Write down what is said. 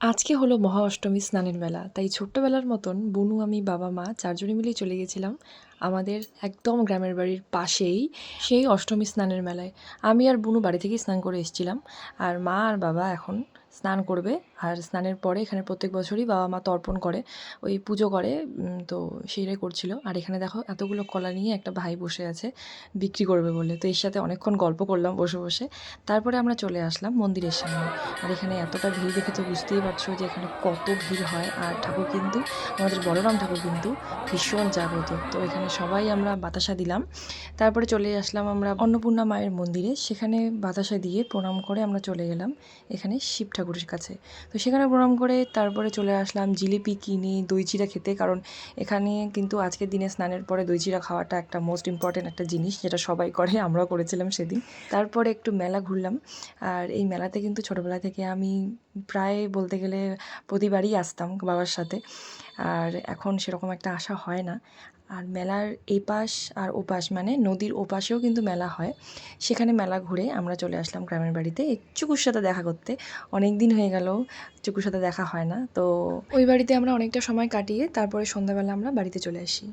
আজকে হলো মহা অষ্টমী স্নানের বেলা। তাই ছোট্টবেলার মতন বুনু, আমি, বাবা, মা ৪ জনে মিলেই চলে গেছিলাম আমাদের একদম গ্রামের বাড়ির পাশেই সেই অষ্টমী স্নানের মেলায়। আমি আর বুনু বাড়ি থেকেই স্নান করে এসেছিলাম। আর মা আর বাবা এখন স্নান করবে। আর স্নানের পরে এখানে প্রত্যেক বছরই বাবা মা তর্পণ করে, ওই পুজো করে। তো সেইটাই করছিল। আর এখানে দেখো এতগুলো কলা নিয়ে একটা ভাই বসে আছে বিক্রি করবে বলে। তো এর সাথে অনেকক্ষণ গল্প করলাম বসে বসে। তারপরে আমরা চলে আসলাম মন্দিরের সামনে। আর এখানে এতটা ভিড় দেখে তো বুঝতেই পারছো যে এখানে কত ভিড় হয়। আর ঠাকুর কিন্তু, আমাদের বলরাম ঠাকুর কিন্তু ভীষণ জাগ্রত। তো এখানে সবাই আমরা বাতাসা দিলাম। তারপরে চলে আসলাম আমরা অন্নপূর্ণা মায়ের মন্দিরে। সেখানে বাতাসা দিয়ে প্রণাম করে আমরা চলে গেলাম এখানে শিব ঠাকুরের কাছে। তো সেখানে প্রণাম করে তারপরে চলে আসলাম জিলিপি কিনে দই চিড়া খেতে। কারণ এখানে কিন্তু আজকের দিনে স্নানের পরে দই চিড়া খাওয়াটা একটা মোস্ট ইম্পর্ট্যান্ট একটা জিনিস, যেটা সবাই করে, আমরাও করেছিলাম সেদিন। তারপরে একটু মেলা ঘুরলাম। আর এই মেলাতে কিন্তু ছোটোবেলা থেকে আমি প্রায় বলতে গেলে প্রতিবারই আসতাম বাবার সাথে। আর এখন সেরকম একটা আসা হয় না। আর মেলার এপাশ আর ওপাশ, মানে নদীর ওপাশেও কিন্তু মেলা হয়। সেখানে মেলা ঘুরে আমরা চলে আসলাম গ্রামের বাড়িতে এই চুকুর সাথে দেখা করতে। অনেক দিন হয়ে গেল চুকুর সাথে দেখা হয় না। তো ওই বাড়িতে আমরা অনেকটা সময় কাটিয়ে তারপরে সন্ধ্যাবেলা আমরা বাড়িতে চলে আসি।